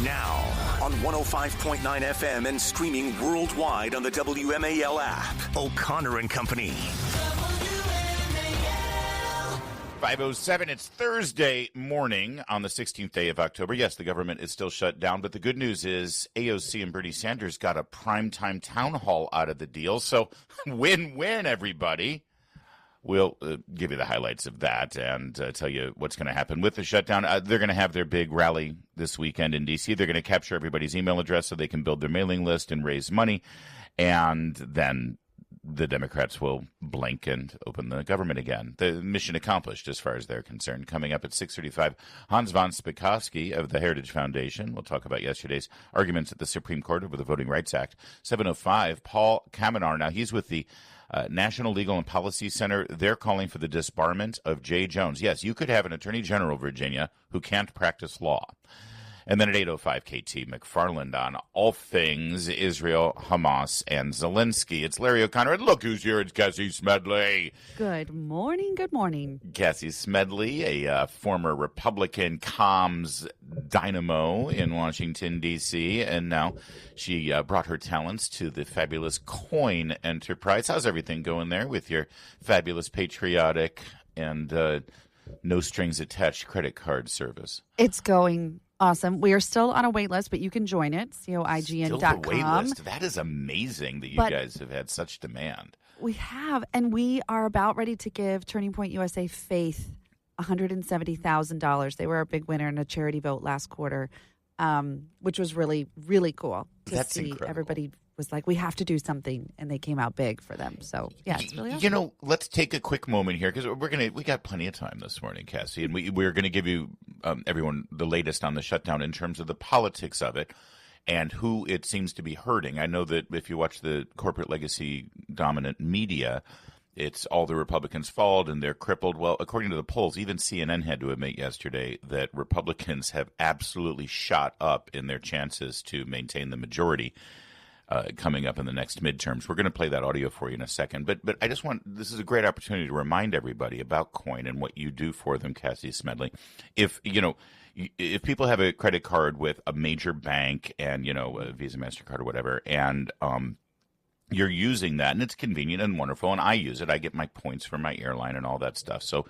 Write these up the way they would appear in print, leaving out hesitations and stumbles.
Now, on 105.9 FM and streaming worldwide on the WMAL app. O'Connor and Company. 5:07, it's Thursday morning on the 16th day of October. Yes, the government is still shut down, but the good news is AOC and Bernie Sanders got a primetime town hall out of the deal. So win-win, everybody. We'll give you the highlights of that and tell you what's going to happen with the shutdown. They're going to have their big rally this weekend in D.C. They're going to capture everybody's email address so they can build their mailing list and raise money. And then the Democrats will blink and open the government again. The mission accomplished as far as they're concerned. Coming up at 6:35, Hans von Spakovsky of the Heritage Foundation. We'll talk about yesterday's arguments at the Supreme Court over the Voting Rights Act. 7:05, Paul Kamenar. Now, he's with the National Legal and Policy Center. They're calling for the disbarment of Jay Jones. Yes, you could have an Attorney General, Virginia, who can't practice law. And then at 8:05, KT McFarland on all things Israel, Hamas, and Zelensky. It's Larry O'Connor. And look who's here. It's Cassie Smedile. Good morning. Good morning. Cassie Smedile, a former Republican comms dynamo in Washington, D.C., and now she brought her talents to the fabulous Coin enterprise. How's everything going there with your fabulous, patriotic, and no-strings-attached credit card service? It's going awesome. We are still on a wait list, but you can join it, coign.com. Still the wait list. That is amazing that you guys have had such demand. We have, and we are about ready to give Turning Point USA Faith $170,000. They were a big winner in a charity vote last quarter, which was really, really cool to That's see. incredible. Everybody was like, we have to do something, and they came out big for them. So, yeah, it's really awesome. You know, let's take a quick moment here because we got plenty of time this morning, Cassie, and we're going to give you everyone the latest on the shutdown in terms of the politics of it and who it seems to be hurting. I know that if you watch the corporate legacy dominant media, it's all the Republicans' fault and they're crippled. Well, according to the polls, even CNN had to admit yesterday that Republicans have absolutely shot up in their chances to maintain the majority coming up in the next midterms. We're going to play that audio for you in a second. But I just this is a great opportunity to remind everybody about Coin and what you do for them, Cassie Smedile. If people have a credit card with a major bank and, a Visa, MasterCard or whatever, and you're using that, and it's convenient and wonderful, and I use it. I get my points from my airline and all that stuff. So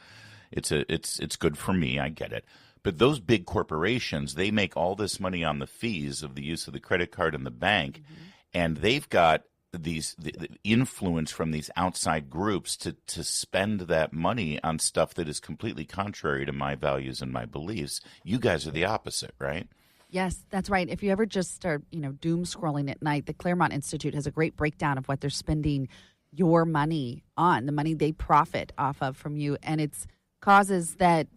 it's good for me. I get it. But those big corporations, they make all this money on the fees of the use of the credit card and the bank, and they've got the influence from these outside groups to spend that money on stuff that is completely contrary to my values and my beliefs. You guys are the opposite, right? Yes, that's right. If you ever just start, doom scrolling at night, the Claremont Institute has a great breakdown of what they're spending your money on, the money they profit off of from you. And it's causes that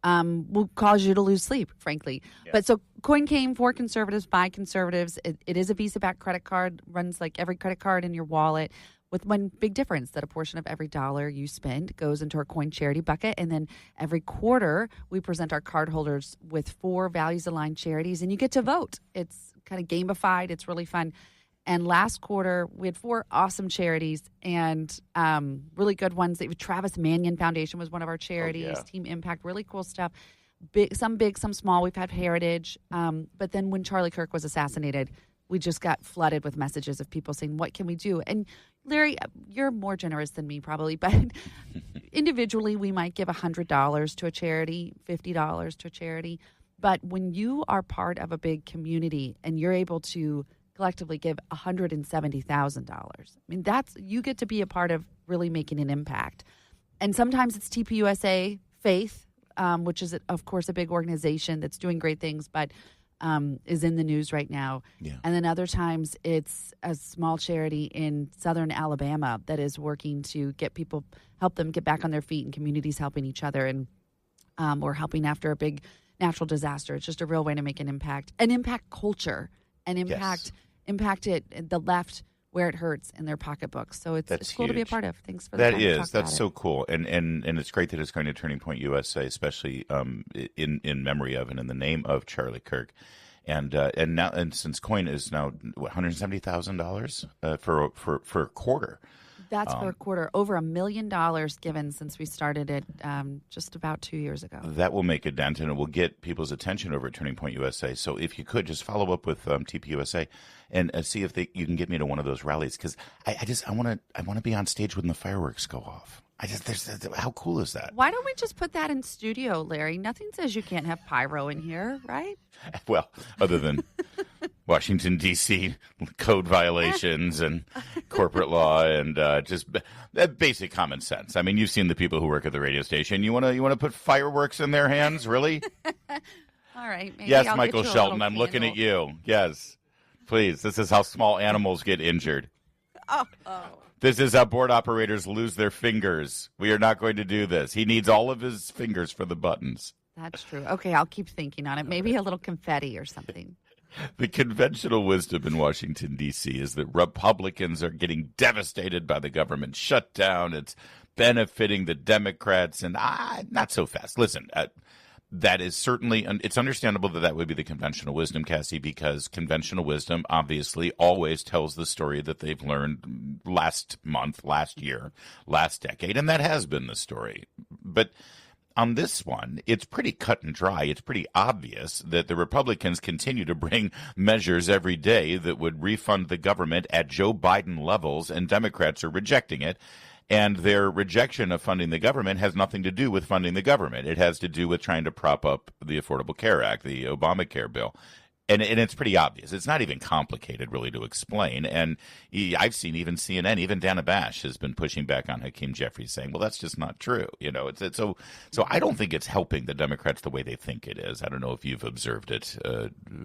will cause you to lose sleep, frankly. Yeah. But so Coin came for conservatives, by conservatives. It is a Visa-backed credit card, runs like every credit card in your wallet, with one big difference, that a portion of every dollar you spend goes into our Coin charity bucket. And then every quarter, we present our cardholders with 4 values-aligned charities, and you get to vote. It's kind of gamified. It's really fun. And last quarter, we had 4 awesome charities and really good ones. Travis Manion Foundation was one of our charities. Oh, yeah. Team Impact, really cool stuff. Big, some small. We've had Heritage. But then when Charlie Kirk was assassinated, we just got flooded with messages of people saying, what can we do? And Larry, you're more generous than me probably, but individually we might give $100 to a charity, $50 to a charity. But when you are part of a big community and you're able to collectively give $170,000, I mean, you get to be a part of really making an impact. And sometimes it's TPUSA Faith, which is, of course, a big organization that's doing great things, but is in the news right now. Yeah. And then other times it's a small charity in southern Alabama that is working to help them get back on their feet, and communities helping each other, and or helping after a big natural disaster. It's just a real way to make an impact culture and impact the left where it hurts in their pocketbooks. So it's cool to be a part of. Thanks for that. That's so cool. And it's great that it's going to Turning Point USA, especially in memory of and in the name of Charlie Kirk. And since Coin is now $170,000 for a quarter. That's per quarter. Over $1 million given since we started it just about 2 years ago. That will make a dent, and it will get people's attention over at Turning Point USA. So if you could, just follow up with TPUSA and see if you can get me to one of those rallies, because I want to be on stage when the fireworks go off. How cool is that? Why don't we just put that in studio, Larry? Nothing says you can't have pyro in here, right? Well, other than Washington, D.C. code violations and corporate law and just basic common sense. I mean, you've seen the people who work at the radio station. You want to put fireworks in their hands, really? All right. Maybe yes, I'll Michael get you Shelton, I'm looking at you. Yes, please. This is how small animals get injured. Oh. This is how board operators lose their fingers. We are not going to do this. He needs all of his fingers for the buttons. That's true. Okay, I'll keep thinking on it. Maybe a little confetti or something. The conventional wisdom in Washington, D.C. is that Republicans are getting devastated by the government shutdown. It's benefiting the Democrats, and not so fast. Listen, that is certainly, it's understandable that would be the conventional wisdom, Cassie, because conventional wisdom obviously always tells the story that they've learned last month, last year, last decade, and that has been the story. But on this one, it's pretty cut and dry. It's pretty obvious that the Republicans continue to bring measures every day that would refund the government at Joe Biden levels, and Democrats are rejecting it. And their rejection of funding the government has nothing to do with funding the government. It has to do with trying to prop up the Affordable Care Act, the Obamacare bill. And it's pretty obvious. It's not even complicated, really, to explain. And I've seen even CNN, even Dana Bash has been pushing back on Hakeem Jeffries, saying, well, that's just not true. So I don't think it's helping the Democrats the way they think it is. I don't know if you've observed it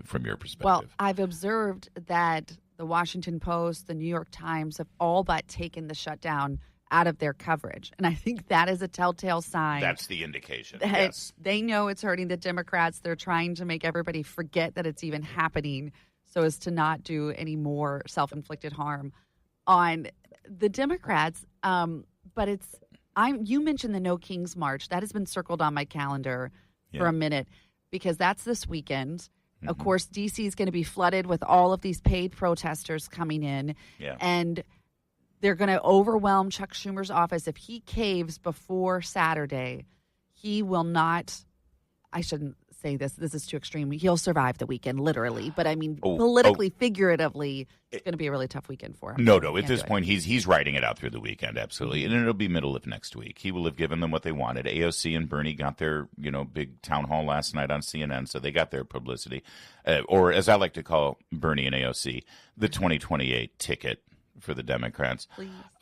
from your perspective. Well, I've observed that the Washington Post, the New York Times have all but taken the shutdown out of their coverage. And I think that is a telltale sign. That's the indication. Yes. They know it's hurting the Democrats. They're trying to make everybody forget that it's even happening so as to not do any more self-inflicted harm on the Democrats. But you mentioned the No Kings March. That has been circled on my calendar for a minute because that's this weekend. Mm-hmm. Of course, D.C. is going to be flooded with all of these paid protesters coming in. Yeah. And they're going to overwhelm Chuck Schumer's office. If he caves before Saturday, he will not – I shouldn't say this. This is too extreme. He'll survive the weekend, literally. But, I mean, politically, figuratively, it's going to be a really tough weekend for him. No. At this point, he's writing it out through the weekend, absolutely. And it'll be middle of next week. He will have given them what they wanted. AOC and Bernie got their, big town hall last night on CNN, so they got their publicity. Or, as I like to call Bernie and AOC, the 2028 ticket for the Democrats.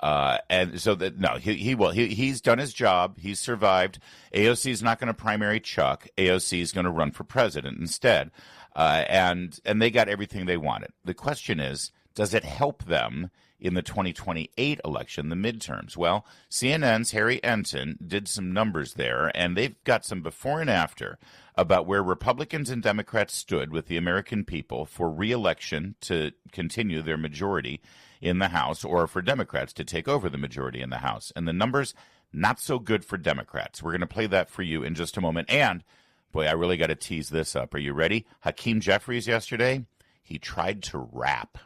And so he's done his job. He's survived. AOC is not going to primary Chuck. AOC is going to run for president instead. And they got everything they wanted. The question is, does it help them in the 2028 election, the midterms? Well, CNN's Harry Enton did some numbers there, and they've got some before and after about where Republicans and Democrats stood with the American people for re-election to continue their majority in the House, or for Democrats to take over the majority in the House. And the numbers, not so good for Democrats. We're going to play that for you in just a moment. And, boy, I really got to tease this up. Are you ready? Hakeem Jeffries yesterday, he tried to rap.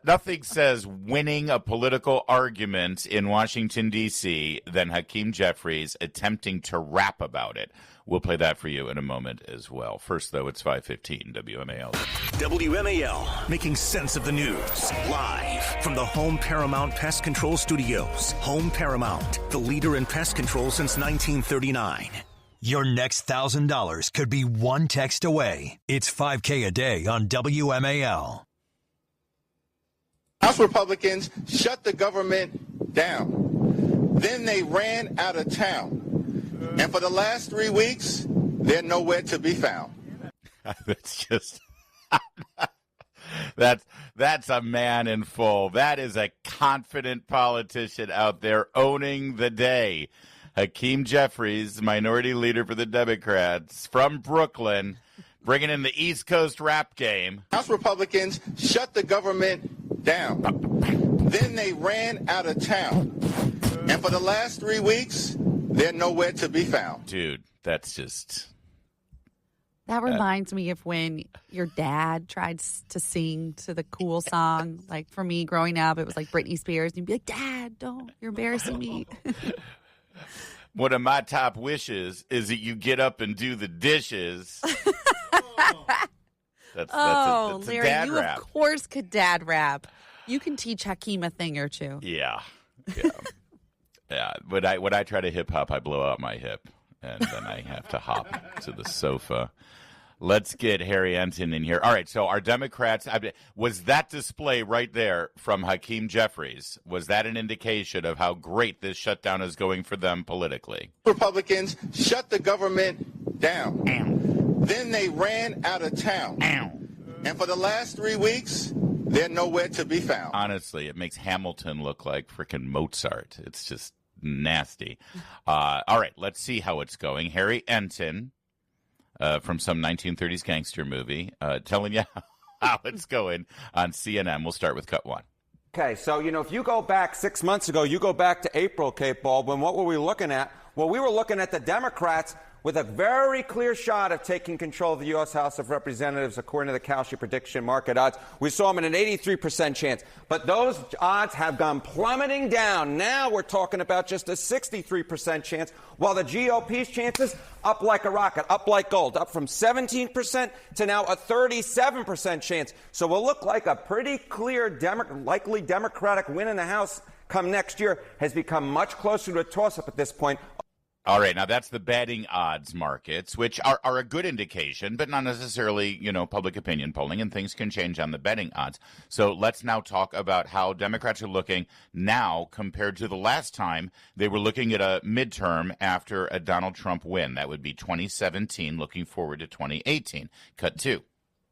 Nothing says winning a political argument in Washington, D.C. than Hakeem Jeffries attempting to rap about it. We'll play that for you in a moment as well. First, though, it's 5:15 WMAL. WMAL, making sense of the news. Live from the Home Paramount Pest Control Studios. Home Paramount, the leader in pest control since 1939. Your next $1,000 could be one text away. It's $5K a day on WMAL. House Republicans shut the government down. Then they ran out of town. And for the last 3 weeks, they're nowhere to be found. That's just that's a man in full. That is a confident politician out there owning the day. Hakeem Jeffries, minority leader for the Democrats from Brooklyn, bringing in the East Coast rap game. House Republicans shut the government down. Then they ran out of town. And for the last 3 weeks, they're nowhere to be found. Dude, that's just That reminds me of when your dad tried to sing to the cool song. Like for me growing up, it was like Britney Spears. And you'd be like, Dad, don't. You're embarrassing me. One of my top wishes is that you get up and do the dishes. That's a Larry, dad you rap. of course could dad rap. You can teach Hakeem a thing or two. Yeah. Yeah. When I try to hip hop, I blow out my hip, and then I have to hop to the sofa. Let's get Harry Enton in here. All right, so our Democrats, was that display right there from Hakeem Jeffries, was that an indication of how great this shutdown is going for them politically? Republicans shut the government down. Then they ran out of town. And for the last 3 weeks, they're nowhere to be found. Honestly, it makes Hamilton look like freaking Mozart. It's just nasty. All right, let's see how it's going. Harry Enton. From some 1930s gangster movie, telling you how it's going on CNN. We'll start with cut one. Okay, so, if you go back 6 months ago, you go back to April, Kate Baldwin, what were we looking at? Well, we were looking at the Democrats with a very clear shot of taking control of the U.S. House of Representatives, according to the Kalshi prediction market odds. We saw them at an 83% chance. But those odds have gone plummeting down. Now we're talking about just a 63% chance, while the GOP's chances up like a rocket, up like gold, up from 17% to now a 37% chance. So we'll look like a pretty clear, likely Democratic win in the House come next year has become much closer to a toss-up at this point. All right, now that's the betting odds markets, which are a good indication, but not necessarily, public opinion polling, and things can change on the betting odds. So let's now talk about how Democrats are looking now compared to the last time they were looking at a midterm after a Donald Trump win. That would be 2017, looking forward to 2018. Cut two.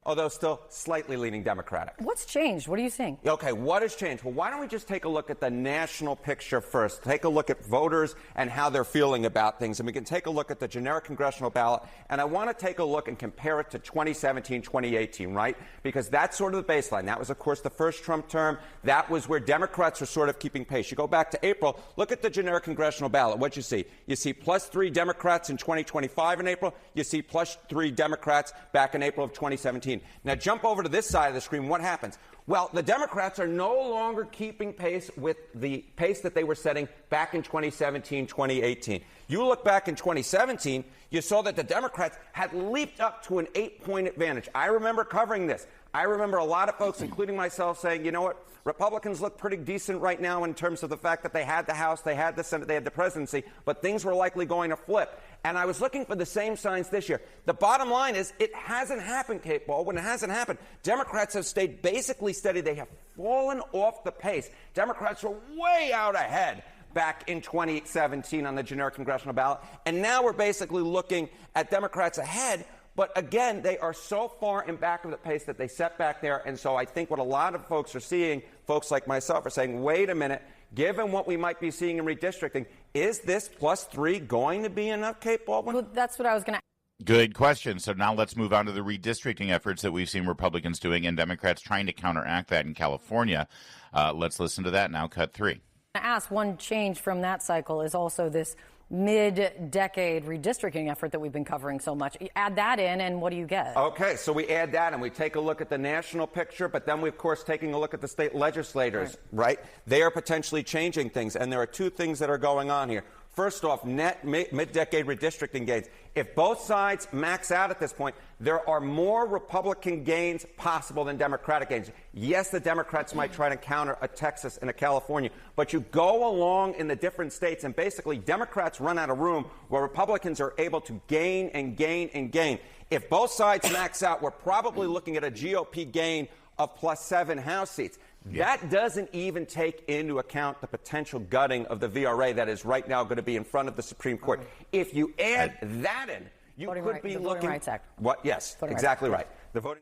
Although still slightly leaning Democratic. What's changed? What are you seeing? Okay, what has changed? Well, why don't we just take a look at the national picture first? Take a look at voters and how they're feeling about things. And we can take a look at the generic congressional ballot. And I want to take a look and compare it to 2017, 2018, right? Because that's sort of the baseline. That was, of course, the first Trump term. That was where Democrats were sort of keeping pace. You go back to April, look at the generic congressional ballot. What you see? You see +3 Democrats in 2025 in April. You see +3 Democrats back in April of 2017. Now jump over to this side of the screen. What happens? Well, the Democrats are no longer keeping pace with the pace that they were setting back in 2017, 2018. You look back in 2017, you saw that the Democrats had leaped up to an 8-point advantage. I remember covering this. I remember a lot of folks, including myself, saying, you know what, Republicans look pretty decent right now in terms of the fact that they had the House, they had the Senate, they had the presidency, but things were likely going to flip. And I was looking for the same signs this year. The bottom line is it hasn't happened, Kate Baldwin. It hasn't happened. Democrats have stayed basically steady. They have fallen off the pace. Democrats were way out ahead back in 2017 on the generic congressional ballot. And now we're basically looking at Democrats ahead. But again, they are so far in back of the pace that they set back there. And so I think what a lot of folks are seeing, folks like myself, are saying, wait a minute, given what we might be seeing in redistricting, is this +3 going to be enough, Kate Baldwin? Well, that's what I was going to. Good question. So now let's move on to the redistricting efforts that we've seen Republicans doing and Democrats trying to counteract that in California. Let's listen to that now. Cut three. I ask, one change from that cycle is also this mid-decade redistricting effort that we've been covering so much. You add that in, and what do you get? Okay, so we add that, and we take a look at the national picture, but then we, of course, taking a look at the state legislators, right? They are potentially changing things, and there are two things that are going on here. First off, net mid-decade redistricting gains. If both sides max out at this point, there are more Republican gains possible than Democratic gains. Yes, the Democrats might try to counter a Texas and a California, but you go along in the different states, and basically Democrats run out of room where Republicans are able to gain and gain and gain. If both sides max out, we're probably looking at a GOP gain of +7 House seats. That doesn't even take into account the potential gutting of the VRA that is right now going to be in front of the Supreme Court. If you add that in, you could be looking. Voting Rights Act. What? Yes, Voting exactly Rights. right. The voting.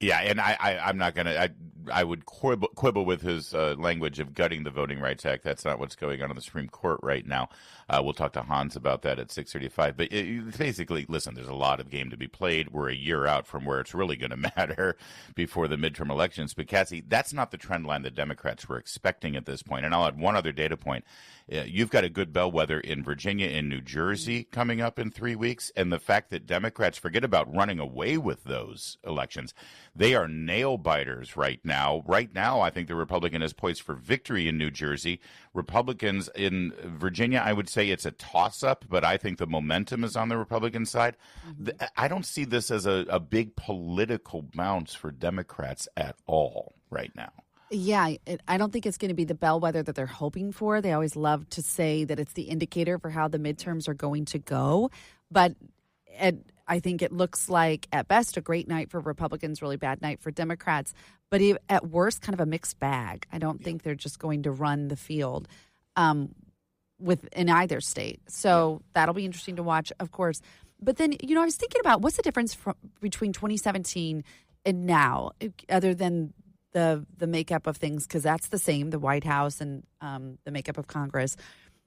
Yeah, and I'm not going to. I would quibble with his language of gutting the Voting Rights Act. That's not what's going on in the Supreme Court right now. We'll talk to Hans about that at 6:35. But basically, listen, there's a lot of game to be played. We're a year out from where it's really going to matter before the midterm elections. But, Cassie, that's not the trend line the Democrats were expecting at this point. And I'll add one other data point. You've got a good bellwether in Virginia and New Jersey coming up in 3 weeks. And the fact that Democrats forget about running away with those elections. They are nail biters right now. Right now, I think the Republican is poised for victory in New Jersey. Republicans in Virginia, I would say it's a toss-up, but I think the momentum is on the Republican side. Mm-hmm. I don't see this as a big political bounce for Democrats at all right now. Yeah, I don't think it's going to be the bellwether that they're hoping for. They always love to say that it's the indicator for how the midterms are going to go. But I think it looks like, at best, a great night for Republicans, really bad night for Democrats. But at worst, kind of a mixed bag. I don't think they're just going to run the field in either state. So that'll be interesting to watch, of course. But then, I was thinking about what's the difference between 2017 and now, other than the makeup of things, because that's the same, the White House and the makeup of Congress.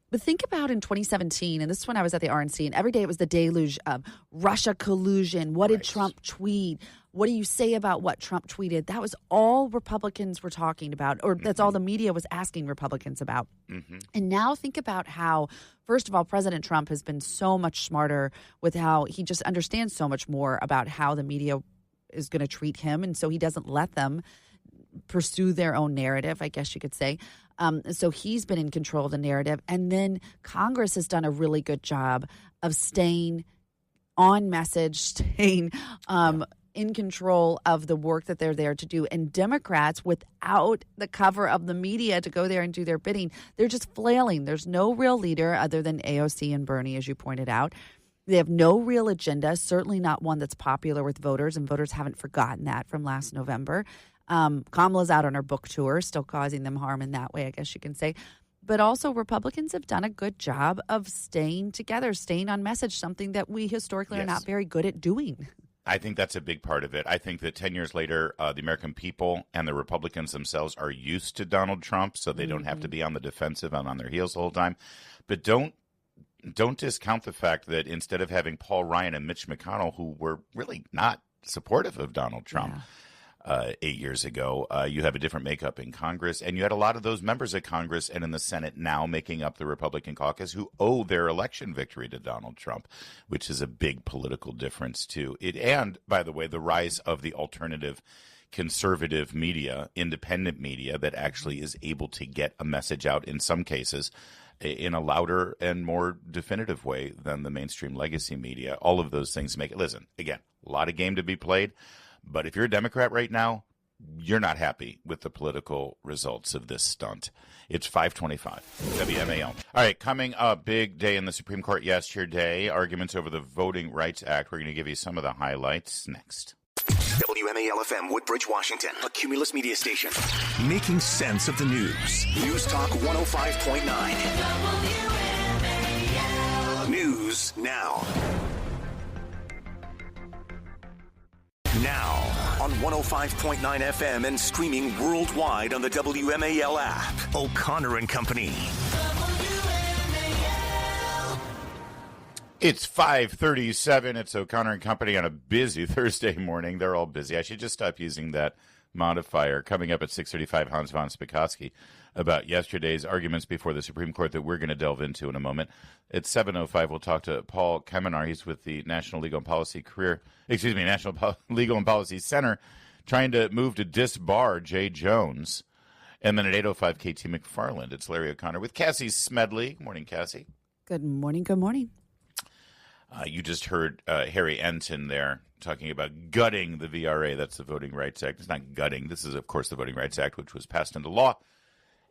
But think about in 2017, and this is when I was at the RNC, and every day it was the deluge of Russia collusion. What did Trump tweet? What do you say about what Trump tweeted? That was all Republicans were talking about, or that's all the media was asking Republicans about. Mm-hmm. And now think about how, first of all, President Trump has been so much smarter with how he just understands so much more about how the media is going to treat him, and so he doesn't let them pursue their own narrative, I guess you could say. So he's been in control of the narrative. And then Congress has done a really good job of staying on message, staying in control of the work that they're there to do. And Democrats, without the cover of the media to go there and do their bidding, they're just flailing. There's no real leader other than AOC and Bernie, as you pointed out. They have no real agenda, certainly not one that's popular with voters, and voters haven't forgotten that from last November. Kamala's out on her book tour, still causing them harm in that way, I guess you can say. But also Republicans have done a good job of staying together, staying on message, something that we historically are not very good at doing. I think that's a big part of it. I think that 10 years later, the American people and the Republicans themselves are used to Donald Trump, so they don't have to be on the defensive and on their heels the whole time. But don't discount the fact that instead of having Paul Ryan and Mitch McConnell, who were really not supportive of Donald Trump 8 years ago, you have a different makeup in Congress, and you had a lot of those members of Congress and in the Senate now making up the Republican caucus who owe their election victory to Donald Trump, which is a big political difference too. And by the way, the rise of the alternative conservative media, independent media that actually is able to get a message out in some cases in a louder and more definitive way than the mainstream legacy media. All of those things make it, listen, again, a lot of game to be played. But if you're a Democrat right now, you're not happy with the political results of this stunt. It's 5:25, WMAL. All right, coming up, big day in the Supreme Court yesterday. Arguments over the Voting Rights Act. We're going to give you some of the highlights next. WMAL-FM, Woodbridge, Washington, a Cumulus media station. Making sense of the news. News Talk 105.9. News now. Now on 105.9 FM and streaming worldwide on the WMAL app. O'Connor and Company. It's 5:37. It's O'Connor and Company on a busy Thursday morning. They're all busy. I should just stop using that modifier. Coming up at 6:35, Hans von Spakovsky about yesterday's arguments before the Supreme Court that we're going to delve into in a moment. At 7:05, we'll talk to Paul Kemenar. He's with the National Legal and Policy National Legal and Policy Center, trying to move to disbar Jay Jones. And then at 8:05, KT McFarland. It's Larry O'Connor with Cassie Smedile. Good morning, Cassie. Good morning. Good morning. You just heard Harry Enton there talking about gutting the VRA. That's the Voting Rights Act. It's not gutting. This is, of course, the Voting Rights Act, which was passed into law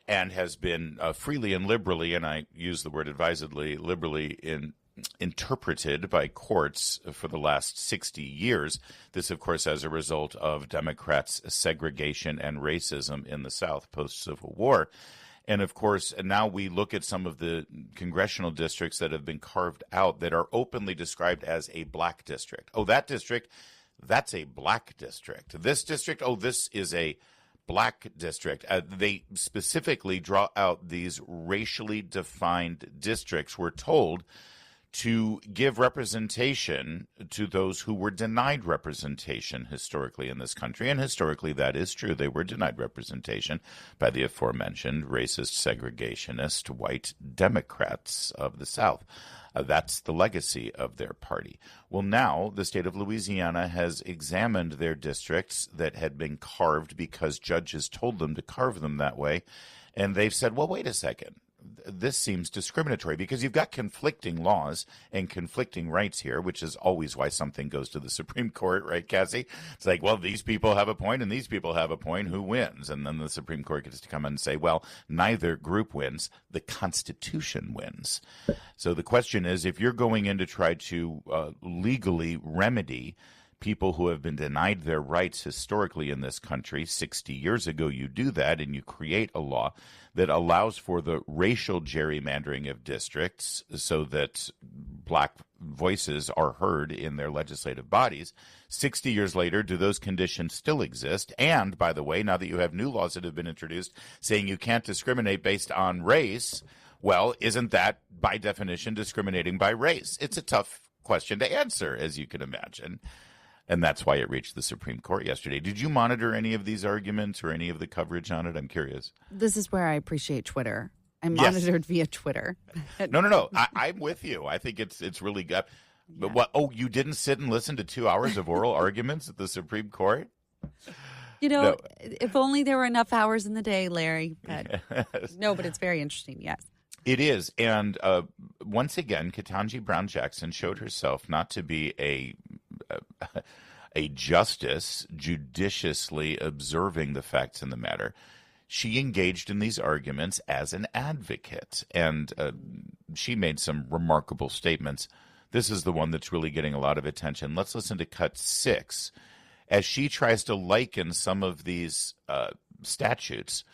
and has been freely and liberally, and I use the word advisedly, liberally interpreted by courts for the last 60 years. This, of course, as a result of Democrats' segregation and racism in the South post-Civil War. And, of course, now we look at some of the congressional districts that have been carved out that are openly described as a black district. Oh, that district, that's a black district. This district, this is a black district. They specifically draw out these racially defined districts. We're told to give representation to those who were denied representation historically in this country. And historically, that is true. They were denied representation by the aforementioned racist, segregationist, white Democrats of the South. That's the legacy of their party. Well, now the state of Louisiana has examined their districts that had been carved because judges told them to carve them that way. And they've said, well, wait a second. This seems discriminatory because you've got conflicting laws and conflicting rights here, which is always why something goes to the Supreme Court, right, Cassie? It's like, well, these people have a point and these people have a point. Who wins? And then the Supreme Court gets to come in and say, well, neither group wins. The Constitution wins. So the question is, if you're going in to try to legally remedy people who have been denied their rights historically in this country, 60 years ago you do that and you create a law that allows for the racial gerrymandering of districts so that black voices are heard in their legislative bodies. 60 years later, do those conditions still exist? And, by the way, now that you have new laws that have been introduced saying you can't discriminate based on race, well, isn't that, by definition, discriminating by race? It's a tough question to answer, as you can imagine. And that's why it reached the Supreme Court yesterday. Did you monitor any of these arguments or any of the coverage on it? I'm curious. This is where I appreciate Twitter. I monitored via Twitter. No. I'm with you. I think it's really good. But Yeah. what? Oh, you didn't sit and listen to 2 hours of oral arguments at the Supreme Court? You know, No. if only there were enough hours in the day, Larry. But no, but it's very interesting, yes. It is. And once again, Ketanji Brown Jackson showed herself not to be a justice judiciously observing the facts in the matter. She engaged in these arguments as an advocate, and she made some remarkable statements. This is the one that's really getting a lot of attention. Let's listen to cut 6 as she tries to liken some of these statutes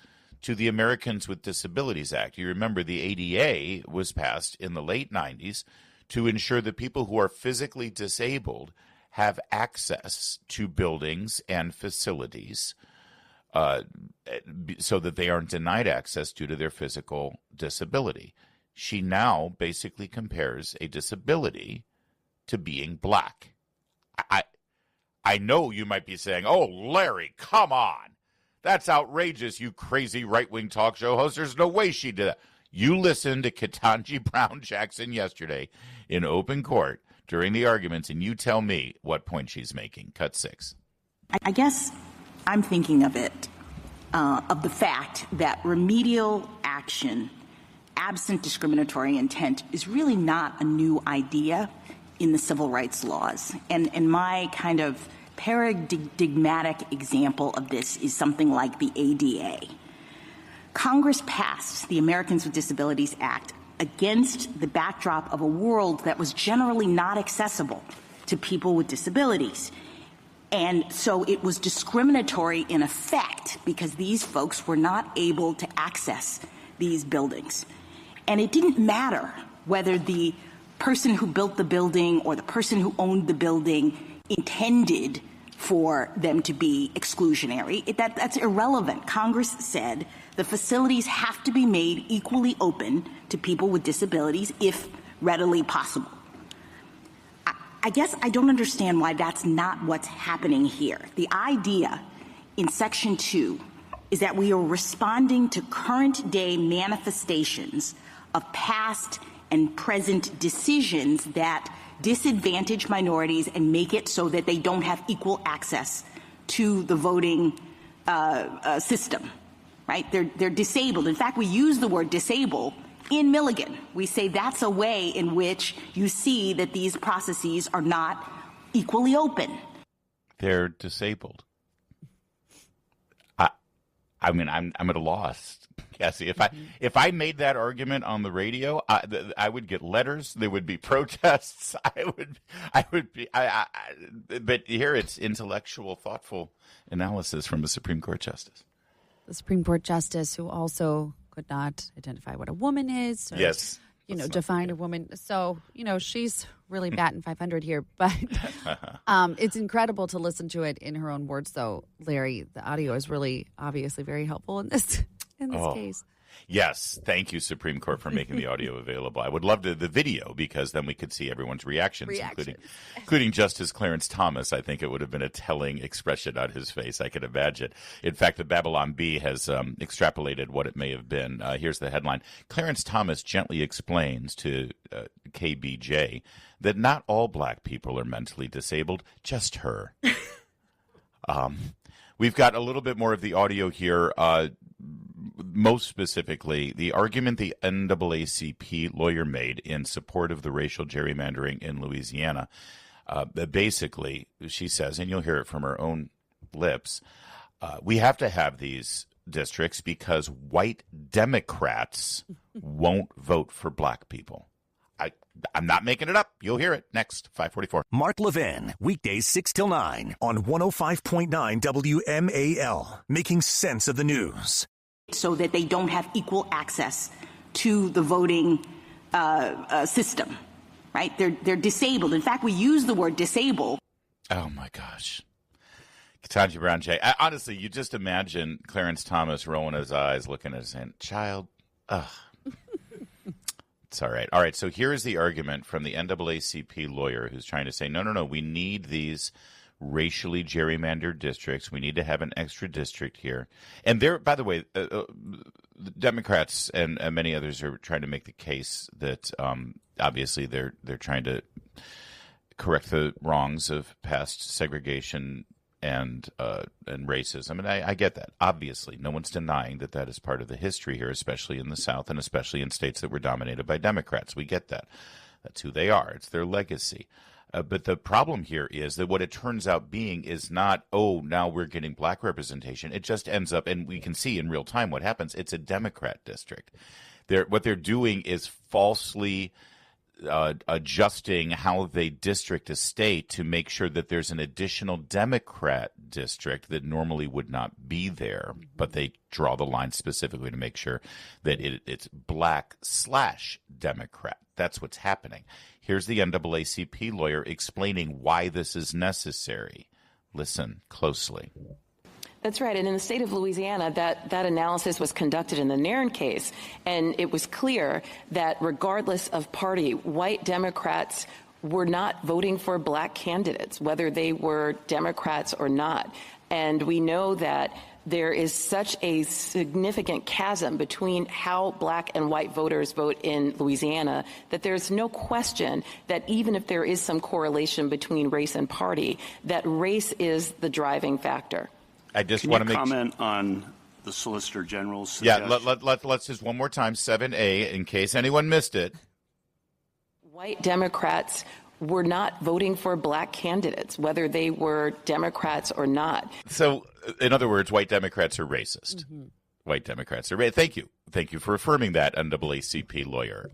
to the Americans with Disabilities Act. You remember the ADA was passed in the late 90s to ensure that people who are physically disabled have access to buildings and facilities so that they aren't denied access due to their physical disability. She now basically compares a disability to being black. I know you might be saying, oh, Larry, come on. That's outrageous, you crazy right-wing talk show host. There's no way she did that. You listened to Ketanji Brown Jackson yesterday in open court during the arguments, and you tell me what point she's making. Cut 6. I guess I'm thinking of it, of the fact that remedial action, absent discriminatory intent, is really not a new idea in the civil rights laws. And my kind of paradigmatic example of this is something like the ADA. Congress passed the Americans with Disabilities Act against the backdrop of a world that was generally not accessible to people with disabilities. And so it was discriminatory in effect because these folks were not able to access these buildings. And it didn't matter whether the person who built the building or the person who owned the building intended for them to be exclusionary. That's irrelevant. Congress said the facilities have to be made equally open to people with disabilities if readily possible. I guess I don't understand why that's not what's happening here. The idea in Section 2 is that we are responding to current day manifestations of past and present decisions that disadvantage minorities and make it so that they don't have equal access to the voting system, right? They're disabled. In fact, we use the word disable in Milligan. We say that's a way in which you see that these processes are not equally open. They're disabled. I mean, I'm at a loss, Cassie. If I made that argument on the radio, I would get letters. There would be protests. I would be. But here it's intellectual, thoughtful analysis from a Supreme Court justice. The Supreme Court justice who also could not identify what a woman is. Yes. define a woman. So, she's really batting 500 here, but it's incredible to listen to it in her own words, though, Larry. The audio is really obviously very helpful in this case. Yes. Thank you, Supreme Court, for making the audio available. I would love the video because then we could see everyone's reactions. Including Justice Clarence Thomas. I think it would have been a telling expression on his face, I could imagine. In fact, the Babylon Bee has extrapolated what it may have been. Here's the headline. Clarence Thomas gently explains to KBJ that not all black people are mentally disabled, just her. We've got a little bit more of the audio here. Most specifically, the argument the NAACP lawyer made in support of the racial gerrymandering in Louisiana. Basically, she says, and you'll hear it from her own lips, we have to have these districts because white Democrats won't vote for black people. I'm not making it up. You'll hear it next, 5:44. Mark Levin, weekdays 6 till 9 on 105.9 WMAL, making sense of the news. So that they don't have equal access to the voting system, right? They're disabled. In fact, we use the word disabled. Oh, my gosh. Ketanji Brown Jay. Honestly, you just imagine Clarence Thomas rolling his eyes, looking at his hand. Child, ugh. It's all right. All right, so here is the argument from the NAACP lawyer who's trying to say, no, we need these racially gerrymandered districts. We need to have an extra district here. And there, by the way, the Democrats and many others are trying to make the case that obviously they're trying to correct the wrongs of past segregation and racism. And I get that. Obviously, no one's denying that is part of the history here, especially in the South and especially in states that were dominated by Democrats. We get that. That's who they are. It's their legacy. But the problem here is that what it turns out being is not, now we're getting black representation. It just ends up, and we can see in real time what happens. It's a Democrat district. What they're doing is falsely adjusting how they district a state to make sure that there's an additional Democrat district that normally would not be there, but they draw the line specifically to make sure that it's black/Democrat. That's what's happening. Here's the NAACP lawyer explaining why this is necessary. Listen closely. That's right. And in the state of Louisiana, that analysis was conducted in the Nairn case, and it was clear that regardless of party, white Democrats were not voting for black candidates, whether they were Democrats or not. And we know that there is such a significant chasm between how black and white voters vote in Louisiana that there's no question that even if there is some correlation between race and party, that race is the driving factor. I just want to comment on the Solicitor General's suggestion? Yeah, let's just one more time, 7A, in case anyone missed it. White Democrats were not voting for black candidates, whether they were Democrats or not. So, in other words, white Democrats are racist. Mm-hmm. White Democrats are racist. Thank you. Thank you for affirming that, NAACP lawyer.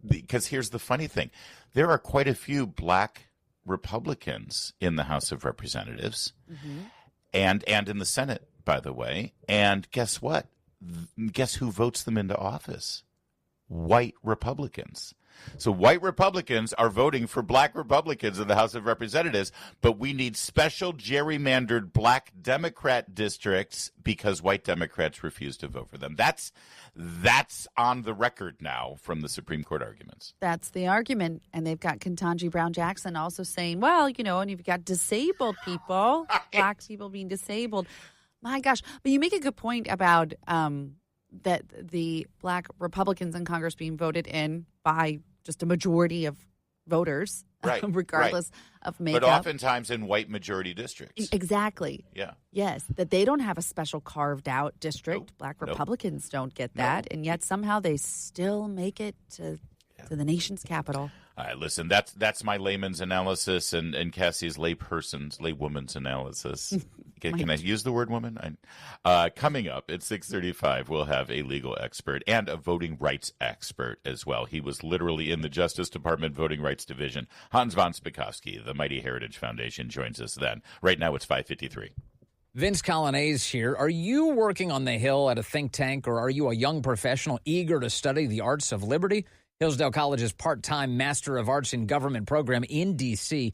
Because here's the funny thing. There are quite a few black Republicans in the House of Representatives. Mm-hmm. And in the Senate, by the way. And guess what? Guess who votes them into office? White Republicans. So white Republicans are voting for black Republicans in the House of Representatives, but we need special gerrymandered black Democrat districts because white Democrats refuse to vote for them. That's on the record now from the Supreme Court arguments. That's the argument. And they've got Ketanji Brown Jackson also saying, well, and you've got disabled people, black people being disabled. My gosh. But you make a good point about that the black Republicans in Congress being voted in by just a majority of voters, right, regardless of makeup. But oftentimes in white majority districts. Exactly. Yeah. Yes, that they don't have a special carved out district. Nope. Black Republicans don't get that. Nope. And yet somehow they still make it to the nation's capital. All right, listen, that's my layman's analysis and Cassie's laywoman's analysis. Can I use the word woman? Coming up at 6:35, we'll have a legal expert and a voting rights expert as well. He was literally in the Justice Department Voting Rights Division. Hans von Spakovsky, the Mighty Heritage Foundation, joins us then. Right now, it's 5:53. Vince Colonnese here. Are you working on the Hill at a think tank, or are you a young professional eager to study the arts of liberty? Hillsdale College's part-time Master of Arts in Government program in D.C.